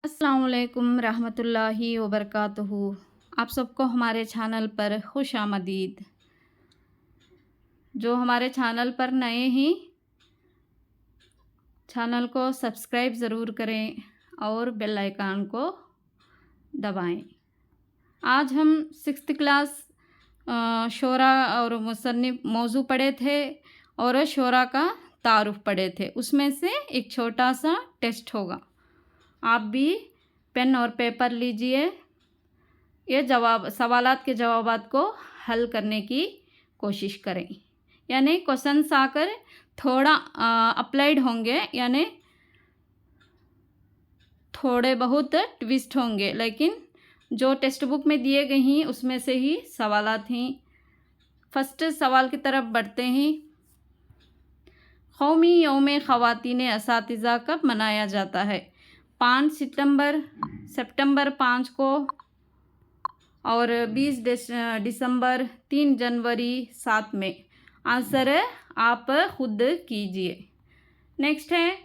अस्सलाम वालेकुम रहमतुल्लाहि व बरकातुहू। आप सबको हमारे चैनल पर खुश आमदीद। जो हमारे चैनल पर नए हैं, चैनल को सब्सक्राइब ज़रूर करें और बेल आइकन को दबाएं। आज हम 6th क्लास शोरा और मुसन्निफ मौजू पढ़े थे और शोरा का तारुफ पढ़े थे। उसमें से एक छोटा सा टेस्ट होगा। आप भी पेन और पेपर लीजिए। ये सवालात के जवाबात को हल करने की कोशिश करें। यानी क्वेश्चंस आकर थोड़ा अप्लाइड होंगे, यानी थोड़े बहुत ट्विस्ट होंगे, लेकिन जो टेक्स्ट बुक में दिए गए हैं उसमें से ही सवालात हैं। फर्स्ट सवाल की तरफ बढ़ते हैं। कौमी यौम ख़वातीन असातिज़ा कब मनाया जाता है? 5 सितंबर 5 को, और 20 दिसंबर, 3 जनवरी, 7 में। आंसर आप खुद कीजिए। नेक्स्ट है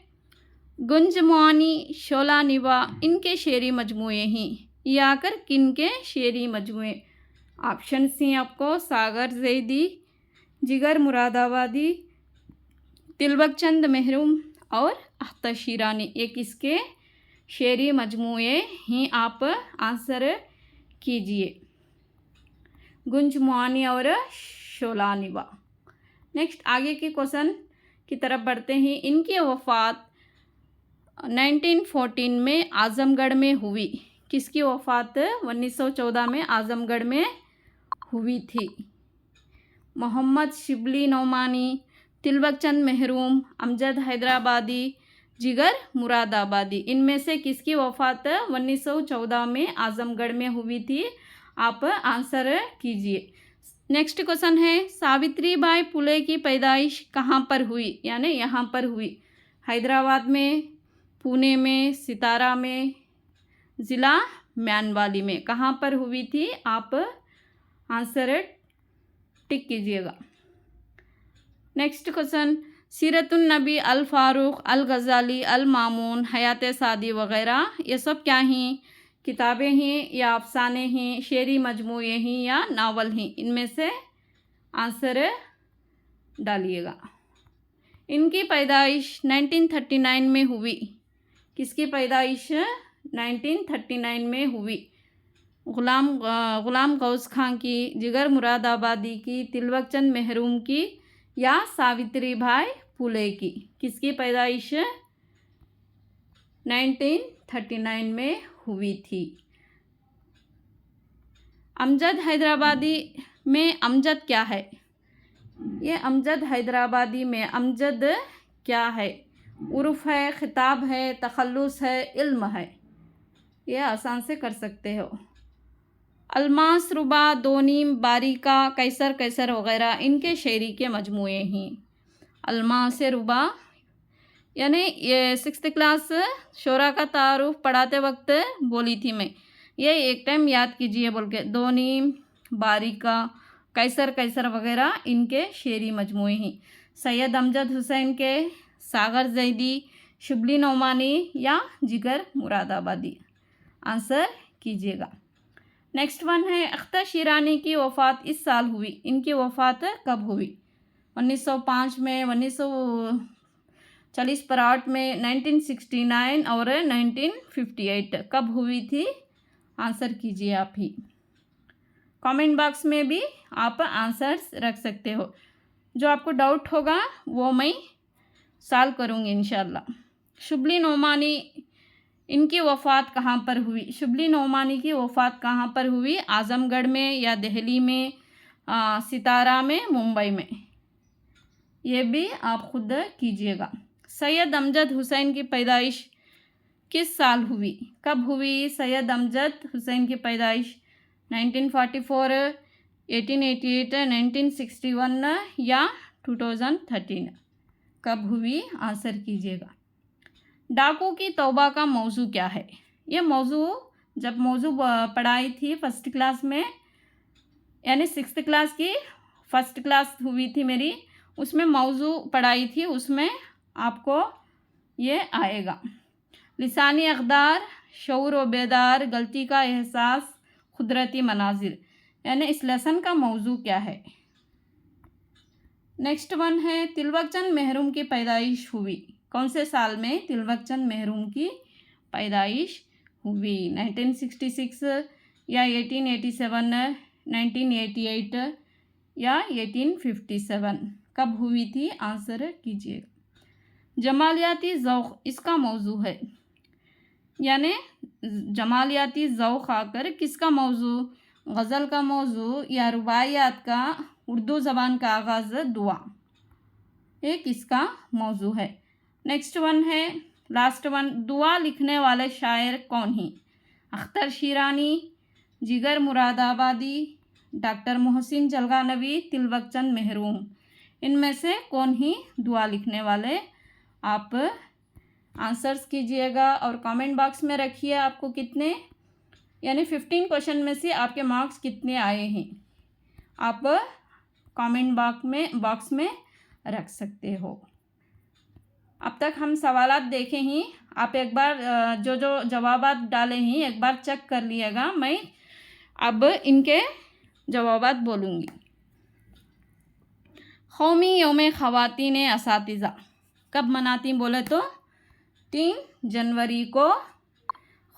गुंजमुआनी, शोला निवा, इनके शेरी मजमूए हैं। ये आकर किन के शेरी मजमूए? ऑप्शन सी आपको सागर ज़ैदी, जिगर मुरादाबादी, तिलवक चंद महरूम और अख्तर शीरानी। ये किसके शेरी मजमूए हैं? आप आंसर कीजिए। गुंजमुआनी और शोला निवा। नेक्स्ट आगे के क्वेश्चन की तरफ बढ़ते हैं। इनकी वफ़ात 1914 में आज़मगढ़ में हुई। किसकी वफ़ात 1914 में आज़मगढ़ में हुई थी? मोहम्मद शिबली नौमानी, तिलवक चंद महरूम, अमजद हैदराबादी, जिगर मुरादाबादी। इनमें से किसकी वफ़ात 1914 में आज़मगढ़ में हुई थी? आप आंसर कीजिए। नेक्स्ट क्वेश्चन है सावित्री बाई फुले की पैदाइश कहाँ पर हुई? यानी यहाँ पर हुई। हैदराबाद में, पुणे में, सितारा में, ज़िला म्यानवाली में। कहाँ पर हुई थी? आप आंसर टिक कीजिएगा। नेक्स्ट क्वेश्चन सीरतुन नबी, अल फारूक, अल गज़ाली, अल मामून, हयात सादी वग़ैरह, ये सब क्या हैं? किताबें हैं या अफसाने हैं, शेरी मजमूए हैं या नावल हैं? इनमें से आंसर डालिएगा। इनकी पैदाइश 1939 में हुई। किसकी पैदाइश 1939 में हुई? गुलाम गौस खां की, जिगर मुरादाबादी की, तिलवक चंद महरूम की या सावित्री बाई फुले की? किसकी पैदाइश 1939 में हुई थी? अमजद हैदराबादी में अमजद क्या है? ये अमजद हैदराबादी में अमजद क्या है? उर्फ़ है, ख़िताब है, तखल्लुस है, इल्म है? ये आसान से कर सकते हो। अलमास, रुबा, दोनीम, बारिका, कैसर कैसर वग़ैरह, इनके शेरी के मजमूए हैं। अलमास, रुबा, यानी ये 6th क्लास शोरा का तारुफ पढ़ाते वक्त बोली थी मैं। ये एक टाइम याद कीजिए बोल के। दोनीम, बारिका, कैसर कैसर वग़ैरह इनके शेरी मजमूए हैं। सैयद अमजद हुसैन के, सागर ज़ैदी, शिबली नौमानी या जिगर मुरादाबादी? आंसर कीजिएगा। नेक्स्ट वन है अख्तर शीरानी की वफ़ात इस साल हुई। इनकी वफ़ात कब हुई? 1905 में, 1940 में, 1969 और 1958। कब हुई थी? आंसर कीजिए आप ही। कमेंट बॉक्स में भी आप आंसर्स रख सकते हो। जो आपको डाउट होगा वो मैं सॉल्व करूँगी इंशाल्लाह। शिबली नौमानी, इनकी वफ़ात कहाँ पर हुई? शिबली नौमानी की वफ़ात कहाँ पर हुई? आज़मगढ़ में या दिल्ली में, सितारा में, मुंबई में? ये भी आप खुद कीजिएगा। सैयद अमजद हुसैन की पैदाइश किस साल हुई? कब हुई सैयद अमजद हुसैन की पैदाइश? 1944, 1888, 1961 या 2013? कब हुई? आंसर कीजिएगा। डाकू की तौबा का मौजू क्या है? ये मौजू जब पढ़ाई थी 1st क्लास में, यानी 6th क्लास की 1st क्लास हुई थी मेरी, उसमें मौजू पढ़ाई थी, उसमें आपको ये आएगा। लिसानी अक़दार, शऊर व बेदार, गलती का एहसास, कुदरती मनाजिर। यानी इस लेसन का मौजू क्या है। नेक्स्ट वन है तिलवकचंद महरूम की पैदाइश हुई। कौन से साल में तिलवकचंद महरूम की पैदाइश हुई। 1966 या 1887, 1988 या 1857। कब हुई थी, आंसर कीजिएगा। जमालियाती ज़ौक़ इसका मौजू है। यानी जमालियाती ज़ौक़ आकर किसका मौजू, गज़ल का मौजू या रुबाइयात का उर्दू ज़बान का आगाज़ दुआ, ये किसका मौजू है। नेक्स्ट वन है लास्ट वन, दुआ लिखने वाले शायर कौन ही। अख्तर शिरानी, जिगर मुरादाबादी, डॉक्टर मोहसिन जलगानवी, तिलवकचंद महरूम। इनमें से कौन ही दुआ लिखने वाले। आप आंसर्स कीजिएगा और कमेंट बॉक्स में रखिए आपको कितने, यानी 15 क्वेश्चन में से आपके मार्क्स कितने आए हैं, आप कमेंट बॉक्स में रख सकते हो। अब तक हम सवालात देखे ही, आप एक बार जो जो जवाबात डाले हैं एक बार चेक कर लिएगा। मैं अब इनके जवाबात बोलूँगी। कौमी यौम ख़वातीन असातिज़ा कब मनाती बोले तो 3 जनवरी को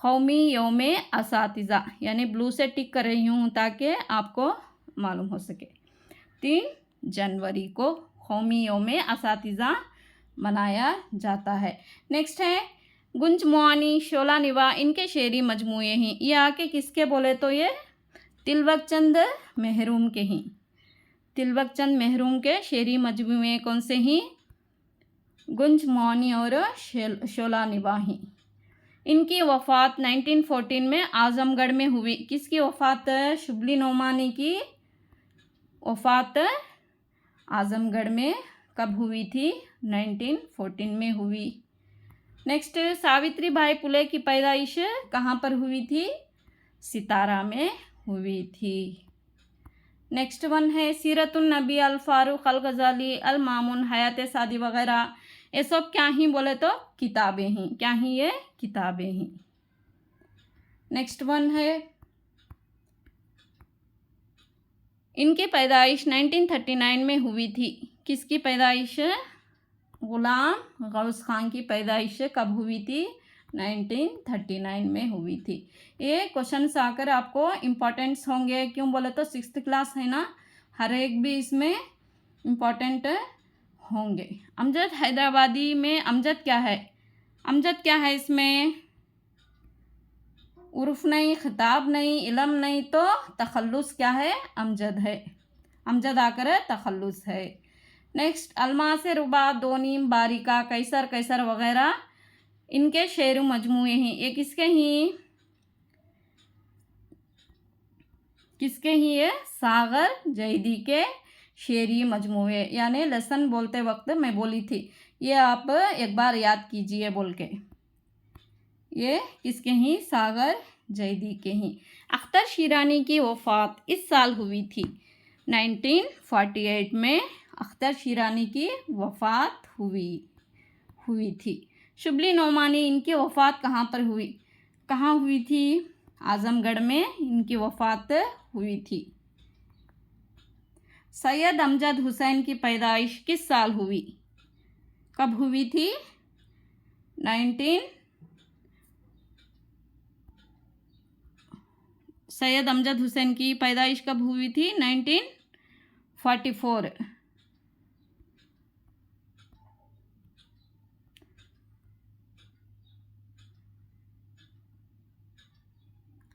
कौमी यौम असातिज़ा, यानी ब्लू से टिक कर रही हूँ ताकि आपको मालूम हो सके। 3 जनवरी को कौमी यौम असातिज़ा मनाया जाता है। नेक्स्ट है गुंज मुआनी, शोला निवा, इनके शेरी मजमूए हैं। ये आके किसके बोले तो ये तिलवकचंद महरूम के हैं। तिलवकचंद महरूम के शेरी मजमूए कौन से हैं, गुंज मुआनी और शोला निवा हैं। इनकी वफ़ात 1914 में आज़मगढ़ में हुई। किसकी वफ़ात, शिबली नोमानी की वफ़ात आज़मगढ़ में कब हुई थी, 1914 में हुई। नेक्स्ट सावित्री बाई फुले की पैदाइश कहाँ पर हुई थी, सितारा में हुई थी। नेक्स्ट वन है सीरतुन नबी, अल फारूक, अल गज़ाली, अल मामून, हयात सादी वगैरह, ये सब क्या ही बोले तो किताबें हैं। क्या ही ये किताबें हैं। नेक्स्ट वन है इनकी पैदाइश 1939 में हुई थी। किसकी पैदाइश, ग़ुलाम गौस खान की पैदाइश कब हुई थी, 1939 में हुई थी। ये क्वेश्चंस आकर आपको इम्पोर्टेंट्स होंगे, क्यों बोले तो 6th क्लास है ना, हर एक भी इसमें इम्पोर्टेंट होंगे। अमजद हैदराबादी में अमजद क्या है, अमजद क्या है इसमें, उर्फ नहीं, खिताब नहीं, इलम नहीं, तो तखल्लुस क्या है, अमजद है। अमजद आकर तखल्लुस है। नेक्स्ट अलमास रुबा, दोनीम, बारिका, कैसर कैसर वगैरह, इनके शेर मजमूए हैं। ये किसके हैं, किसके ही, ये सागर जैदी के शेरी मजमूए। यानी लेसन बोलते वक्त मैं बोली थी, ये आप एक बार याद कीजिए बोल के। ये किसके हैं, सागर जैदी के हैं। अख्तर शिरानी की वफ़ात इस साल हुई थी, 1948 में अख्तर शिरानी की वफ़ात हुई थी। शिबली नोमानी, इनकी वफ़ात कहाँ पर हुई, कहाँ हुई थी, आज़मगढ़ में इनकी वफ़ात हुई थी। सैयद अमजद हुसैन की पैदाइश किस साल हुई, कब हुई थी, सैयद अमजद हुसैन की पैदाइश कब हुई थी, 1944।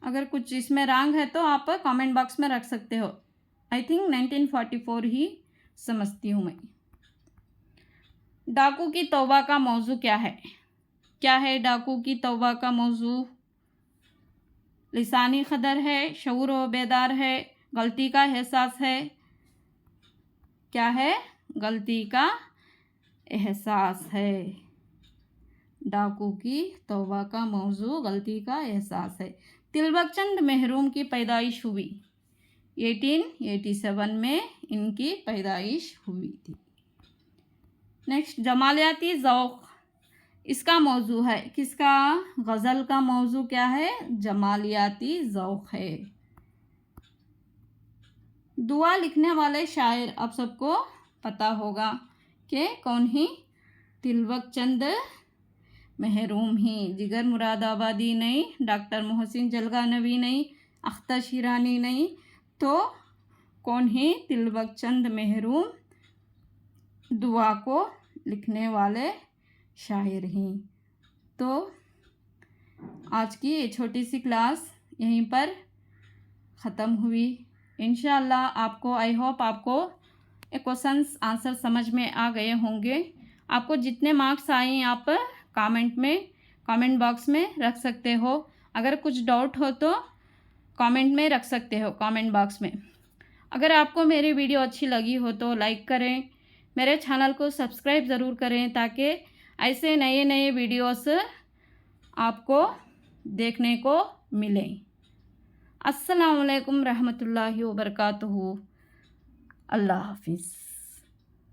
अगर कुछ इसमें रॉन्ग है तो आप कमेंट बॉक्स में रख सकते हो। आई थिंक 1944 ही समझती हूँ मैं। डाकू की तौबा का मौजू क्या है, क्या है डाकू की तौबा का मौजू, लिसानी क़दर है, शऊर व बेदार है, गलती का एहसास है, क्या है, गलती का एहसास है। डाकू की तौबा का मौजू गलती का एहसास है। तिलवकचंद महरूम की पैदाइश हुई 1887 में इनकी पैदाइश हुई थी। नेक्स्ट जमालियाती ज़ौक़, इसका मौजू है, किसका, गज़ल का मौजू क्या है, जमालियाती ज़ौक़ है। दुआ लिखने वाले शायर आप सबको पता होगा कि कौन ही, तिलवक चंद महरूम ही। जिगर मुरादाबादी नहीं, डॉक्टर मोहसिन जलगानवी नहीं, अख्तर शिरानी नहीं, तो कौन ही, तिलवक चंद महरूम दुआ को लिखने वाले शायर ही। तो आज की ये छोटी सी क्लास यहीं पर ख़त्म हुई। इंशाअल्लाह आपको, आई होप आपको ये क्वेश्चंस आंसर समझ में आ गए होंगे। आपको जितने मार्क्स आए आप कमेंट बॉक्स में रख सकते हो। अगर कुछ डाउट हो तो कमेंट में रख सकते हो, कमेंट बॉक्स में। अगर आपको मेरी वीडियो अच्छी लगी हो तो लाइक करें, मेरे चैनल को सब्सक्राइब ज़रूर करें ताकि ऐसे नए नए वीडियोस आपको देखने को मिलें। अस्सलाम वालेकुम रहमतुल्लाहि व बरकातुहू। अल्लाह हाफिज़।